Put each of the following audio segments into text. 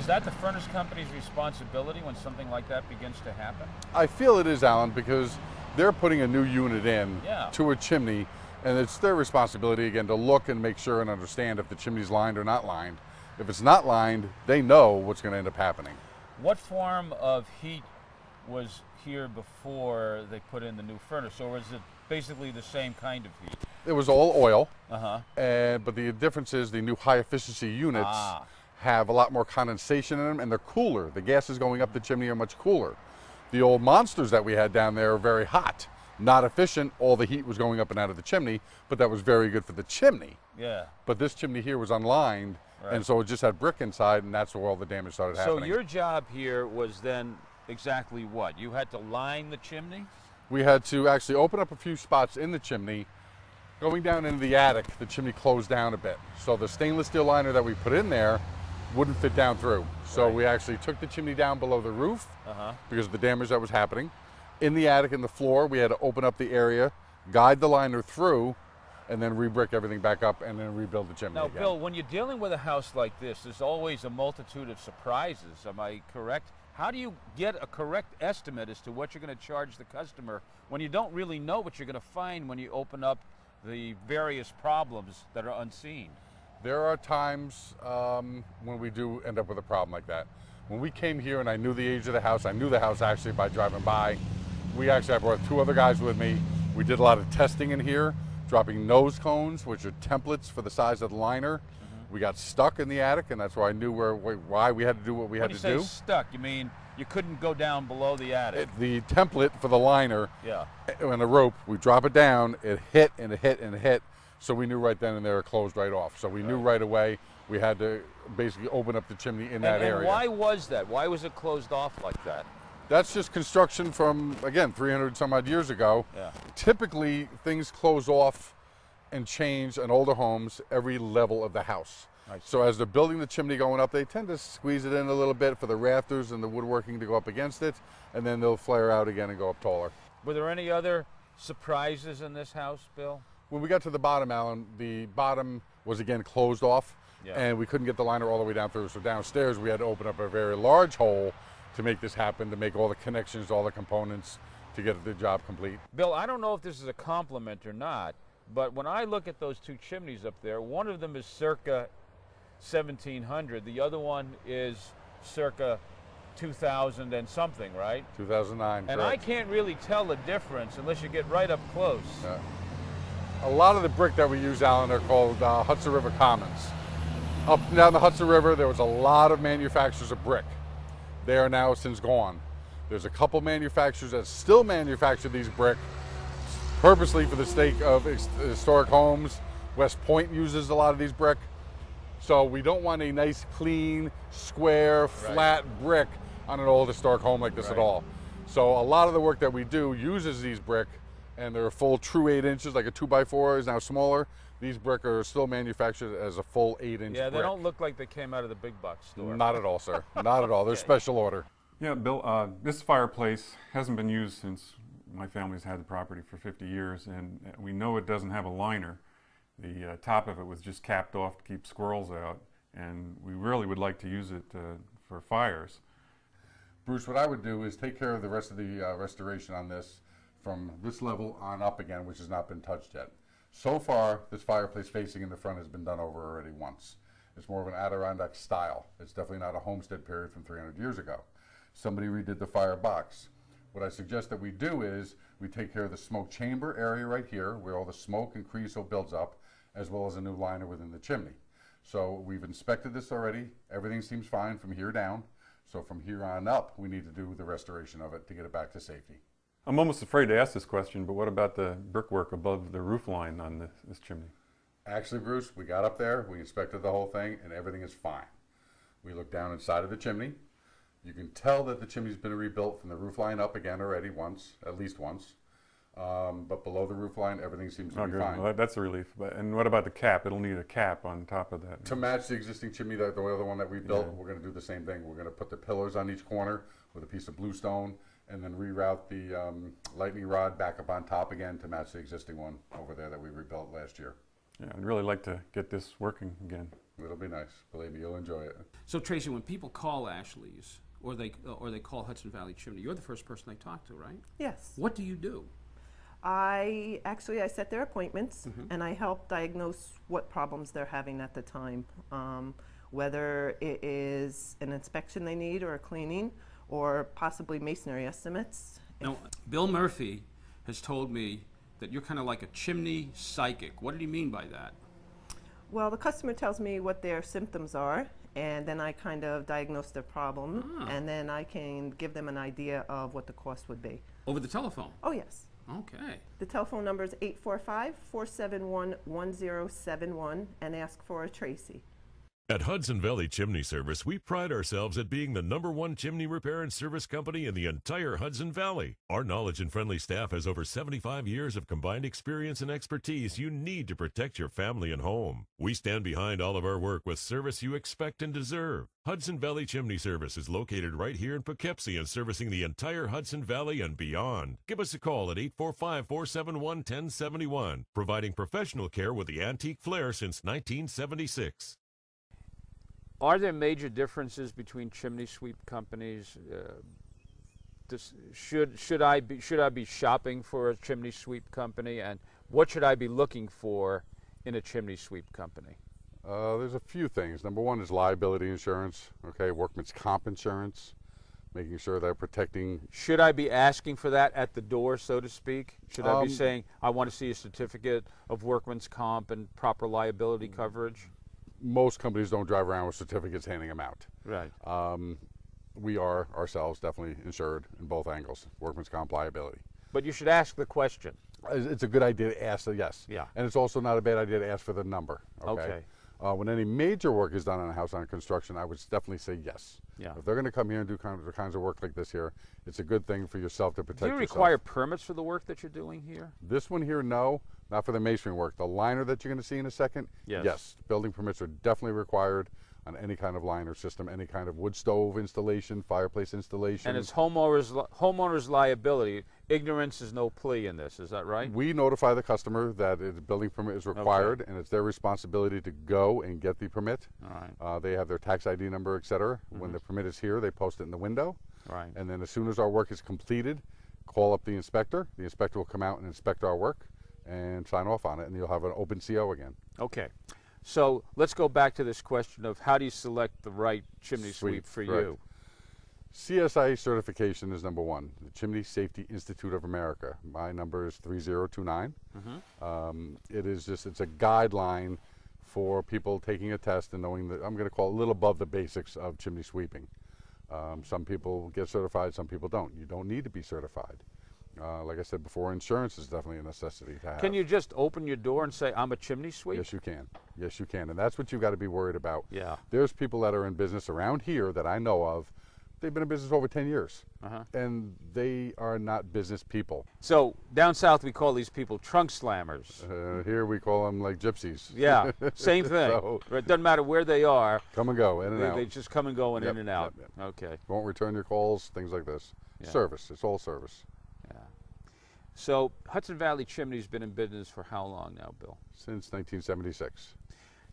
that the furnace company's responsibility when something like that begins to happen? I feel it is, Alan, because they're putting a new unit in to a chimney, and it's their responsibility, again, to look and make sure and understand if the chimney's lined or not lined. If it's not lined, they know what's going to end up happening. What form of heat was here before they put in the new furnace, or was it basically the same kind of heat? It was all oil, but the difference is the new high-efficiency units have a lot more condensation in them, and they're cooler. The gases going up the chimney are much cooler. The old monsters that we had down there are very hot, not efficient. All the heat was going up and out of the chimney, but that was very good for the chimney. Yeah. But this chimney here was unlined, and so it just had brick inside, and that's where all the damage started happening. So your job here was then exactly what? You had to line the chimney? We had to actually open up a few spots in the chimney. Going down into the attic, the chimney closed down a bit. So the stainless steel liner that we put in there wouldn't fit down through. So we actually took the chimney down below the roof because of the damage that was happening. In the attic and the floor, we had to open up the area, guide the liner through, and then re-brick everything back up and then rebuild the chimney Now, again. Bill, when you're dealing with a house like this, there's always a multitude of surprises. Am I correct? How do you get a correct estimate as to what you're going to charge the customer when you don't really know what you're going to find when you open up the various problems that are unseen? There are times when we do end up with a problem like that. When we came here and I knew the age of the house, I knew the house actually by driving by. I brought 2 other guys with me. We did a lot of testing in here, dropping nose cones, which are templates for the size of the liner. We got stuck in the attic, and that's why I knew why we had to do what we had to do. When you say stuck, you mean you couldn't go down below the attic? The template for the liner, and the rope, we drop it down, it hit and it hit and it hit, so we knew right then and there it closed right off. So we knew right away we had to basically open up the chimney in that area. And why was that? Why was it closed off like that? That's just construction from, again, 300 some odd years ago. Typically, things close off and change in older homes every level of the house. So as they're building the chimney going up, they tend to squeeze it in a little bit for the rafters and the woodworking to go up against it, and then they'll flare out again and go up taller. Were there any other surprises in this house, Bill? When we got to the bottom, Alan, the bottom was again closed off, and we couldn't get the liner all the way down through. So downstairs we had to open up a very large hole to make this happen, to make all the connections, all the components to get the job complete. Bill, I don't know if this is a compliment or not, but when I look at those 2 chimneys up there, one of them is circa 1700, the other one is circa 2000 and something, right? 2009, and correct. I can't really tell the difference unless you get right up close. A lot of the brick that we use, Alan, are called Hudson River Commons. Up and down the Hudson River, there was a lot of manufacturers of brick. They are now since gone. There's a couple manufacturers that still manufacture these brick purposely for the sake of historic homes. West Point uses a lot of these brick. So we don't want a nice, clean, square, flat brick on an old historic home like this at all. So a lot of the work that we do uses these brick, and they're a full true 8 inches, like a 2x4 is now smaller. These brick are still manufactured as a full 8-inch Yeah, they brick. don't look like they came out of the big box store. Not at all, sir. Not at all. They're special order. Yeah, Bill, this fireplace hasn't been used since my family's had the property for 50 years, and we know it doesn't have a liner. The top of it was just capped off to keep squirrels out, and we really would like to use it for fires. Bruce, what I would do is take care of the rest of the restoration on this from this level on up again, which has not been touched yet. So far, this fireplace facing in the front has been done over already once. It's more of an Adirondack style. It's definitely not a homestead period from 300 years ago. Somebody redid the firebox. What I suggest that we do is we take care of the smoke chamber area right here, where all the smoke and creosote builds up, as well as a new liner within the chimney. So we've inspected this already. Everything seems fine from here down. So from here on up, we need to do the restoration of it to get it back to safety. I'm almost afraid to ask this question, but what about the brickwork above the roof line on this chimney? Actually, Bruce, we got up there, we inspected the whole thing, and everything is fine. We looked down inside of the chimney. You can tell that the chimney's been rebuilt from the roof line up again already once, at least once. But below the roof line, everything seems to be fine. Well, that's a relief. And what about the cap? It'll need a cap on top of that. To match the existing chimney, the other one that we built, we're going to do the same thing. We're going to put the pillars on each corner with a piece of bluestone, and then reroute the lightning rod back up on top again to match the existing one over there that we rebuilt last year. Yeah, I'd really like to get this working again. It'll be nice. Believe me, you'll enjoy it. So Tracy, when people call Ashley's or they call Hudson Valley Chimney, you're the first person they talk to, right? Yes. What do you do? I set their appointments and I help diagnose what problems they're having at the time. Whether it is an inspection they need or a cleaning or possibly masonry estimates. Now, Bill Murphy has told me that you're kind of like a chimney psychic. What did he mean by that? Well, the customer tells me what their symptoms are, and then I kind of diagnose their problem, and then I can give them an idea of what the cost would be. Over the telephone? Oh, yes. Okay. The telephone number is 845-471-1071, and ask for Tracy. At Hudson Valley Chimney Service, we pride ourselves at being the #1 chimney repair and service company in the entire Hudson Valley. Our knowledge and friendly staff has over 75 years of combined experience and expertise you need to protect your family and home. We stand behind all of our work with service you expect and deserve. Hudson Valley Chimney Service is located right here in Poughkeepsie and servicing the entire Hudson Valley and beyond. Give us a call at 845-471-1071, providing professional care with the antique flair since 1976. Are there major differences between chimney sweep companies? Should I be shopping for a chimney sweep company, and what should I be looking for in a chimney sweep company? There's a few things. Number one is liability insurance, okay, workman's comp insurance, making sure they're protecting. Should I be asking for that at the door, so to speak? Should I be saying, I want to see a certificate of workman's comp and proper liability coverage? Most companies don't drive around with certificates handing them out. Right. We are ourselves definitely insured in both angles, workman's comp, liability. But you should ask the question. It's a good idea to ask, yes. Yeah. And it's also not a bad idea to ask for the number. Okay. When any major work is done on a house on construction, I would definitely say yes. Yeah. If they're going to come here and do the kinds of work like this here, it's a good thing for yourself to protect yourself. Do you require permits for the work that you're doing here? This one here, no. Not for the masonry work. The liner that you're going to see in a second, yes. Building permits are definitely required on any kind of liner system, any kind of wood stove installation, fireplace installation. And it's homeowners liability. Ignorance is no plea in this, is that right? We notify the customer that a building permit is required, and it's their responsibility to go and get the permit. All right. They have their tax ID number, et cetera. When the permit is here, they post it in the window. Right. And then as soon as our work is completed, call up the inspector. The inspector will come out and inspect our work and sign off on it, and you'll have an open CO again. Okay. So let's go back to this question of how do you select the right chimney sweep for you? CSI certification is number one, the Chimney Safety Institute of America. My number is 3029. It's a guideline for people taking a test and knowing that, I'm going to call it a little above the basics of chimney sweeping. Some people get certified, some people don't. You don't need to be certified. Like I said before, insurance is definitely a necessity to have. Can you just open your door and say, I'm a chimney sweep? Yes, you can. Yes, you can. And that's what you've got to be worried about. Yeah. There's people that are in business around here that I know of. They've been in business over 10 years. And they are not business people. So down south we call these people trunk slammers. Here we call them like gypsies. Yeah, same thing. So, it doesn't matter where they are. Come and go, in and out. They just come and go and Yep, in and out. yep. Okay. Won't return your calls, things like this. Yeah. Service, it's all service. Yeah. So Hudson Valley Chimney's been in business for how long now, Bill? Since 1976.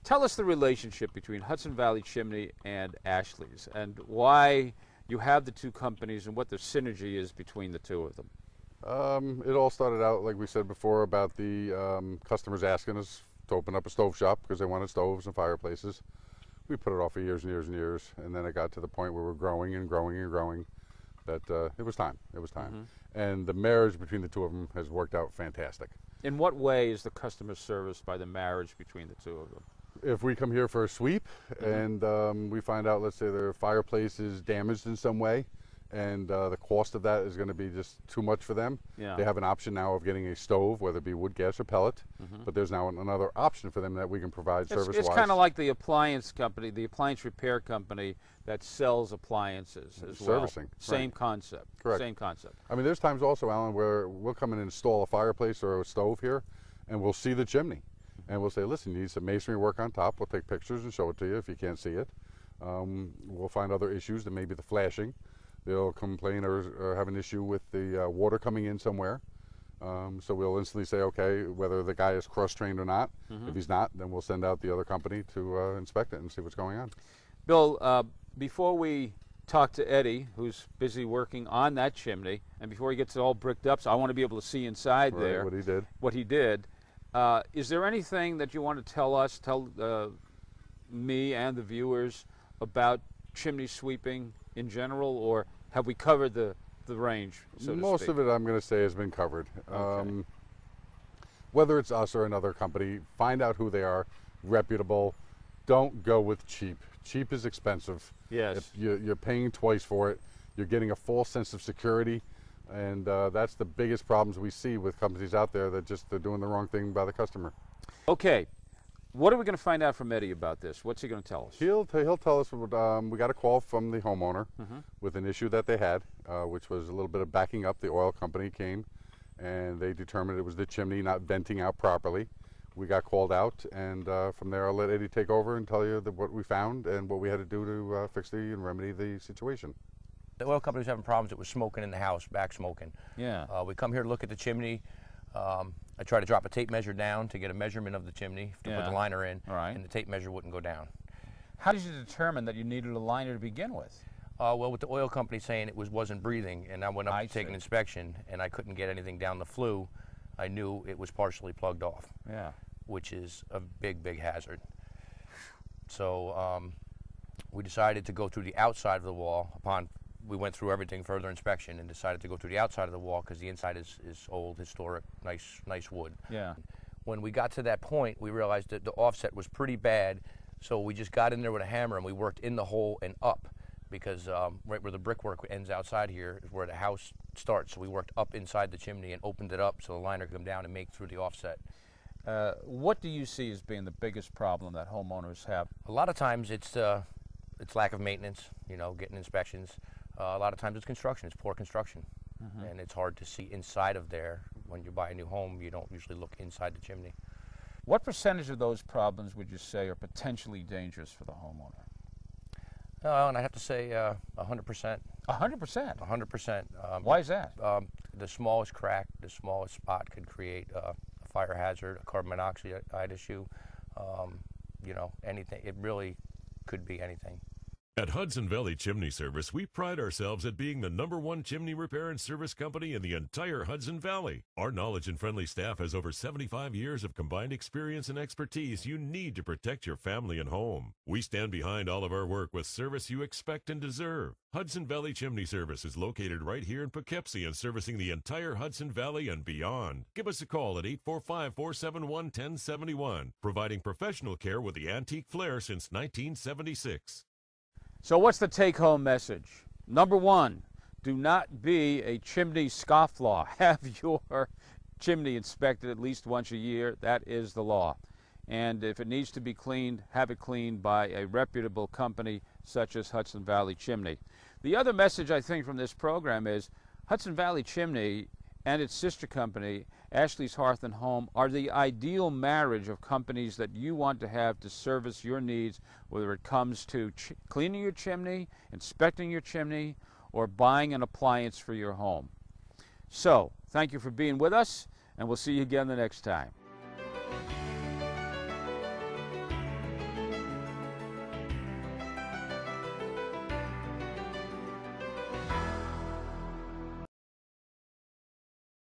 Tell us the relationship between Hudson Valley Chimney and Ashley's and why you have the two companies and what the synergy is between the two of them. It all started out, like we said before, about the customers asking us to open up a stove shop because they wanted stoves and fireplaces. We put it off for years and years and years, and then it got to the point where we're growing and growing and growing that it was time. It was time. And the marriage between the two of them has worked out fantastic. In what way is the customer serviced by the marriage between the two of them? If we come here for a sweep and we find out, let's say their fireplace is damaged in some way, and the cost of that is going to be just too much for them. Yeah. They have an option now of getting a stove, whether it be wood, gas, or pellet, but there's now another option for them that we can provide service-wise. It's kind of like the appliance company, the appliance repair company that sells appliances as well. Servicing. Same concept. Correct. Same concept. I mean, there's times also, Alan, where we'll come and install a fireplace or a stove here, and we'll see the chimney. And we'll say, listen, you need some masonry work on top. We'll take pictures and show it to you if you can't see it. We'll find other issues that may be the flashing. They'll complain or have an issue with the water coming in somewhere. So we'll instantly say, okay, whether the guy is cross-trained or not. If he's not, then we'll send out the other company to inspect it and see what's going on. Bill, before we talk to Eddie, who's busy working on that chimney, and before he gets it all bricked up, so I want to be able to see inside there. What he did. Is there anything that you want to tell us, me and the viewers, about chimney sweeping in general, or have we covered the range, so to speak? Most of it, I'm going to say, has been covered. Okay. Whether it's us or another company, find out who they are, reputable. Don't go with cheap. Cheap is expensive. Yes. If you're paying twice for it. You're getting a false sense of security, and that's the biggest problems we see with companies out there that they're doing the wrong thing by the customer. Okay. What are we going to find out from Eddie about this? What's he going to tell us? He'll tell us. We got a call from the homeowner with an issue that they had, which was a little bit of backing up. The oil company came, and they determined it was the chimney not venting out properly. We got called out, and from there I'll let Eddie take over and tell you what we found and what we had to do to fix and remedy the situation. The oil company was having problems. It was smoking in the house, back smoking. Yeah. We come here to look at the chimney. I tried to drop a tape measure down to get a measurement of the chimney to put the liner in, and the tape measure wouldn't go down. How did you determine that you needed a liner to begin with? Well, with the oil company saying it wasn't breathing, and I went up to take an inspection, and I couldn't get anything down the flue, I knew it was partially plugged off. Yeah. Which is a big, big hazard. So we decided to go through the outside of the wall. We went through everything, further inspection, and decided to go through the outside of the wall because the inside is old, historic, nice wood. Yeah. When we got to that point, we realized that the offset was pretty bad, so we just got in there with a hammer and we worked in the hole and up, because right where the brickwork ends outside here is where the house starts. So we worked up inside the chimney and opened it up so the liner could come down and make through the offset. What do you see as being the biggest problem that homeowners have? A lot of times it's lack of maintenance, getting inspections. A lot of times it's construction, it's poor construction. And it's hard to see inside of there. When you buy a new home, you don't usually look inside the chimney. What percentage of those problems would you say are potentially dangerous for the homeowner? And I have to say 100%. 100%? 100%. Why is that? The smallest crack, the smallest spot could create a fire hazard, a carbon monoxide issue, anything. It really could be anything. At Hudson Valley Chimney Service, we pride ourselves at being the #1 chimney repair and service company in the entire Hudson Valley. Our knowledge and friendly staff has over 75 years of combined experience and expertise you need to protect your family and home. We stand behind all of our work with service you expect and deserve. Hudson Valley Chimney Service is located right here in Poughkeepsie and servicing the entire Hudson Valley and beyond. Give us a call at 845-471-1071, providing professional care with the antique flair since 1976. So what's the take-home message? Number one, do not be a chimney scofflaw. Have your chimney inspected at least once a year. That is the law. And if it needs to be cleaned, have it cleaned by a reputable company such as Hudson Valley Chimney. The other message I think from this program is Hudson Valley Chimney and its sister company, Ashley's Hearth and Home, are the ideal marriage of companies that you want to have to service your needs, whether it comes to cleaning your chimney, inspecting your chimney, or buying an appliance for your home. So, thank you for being with us, and we'll see you again the next time.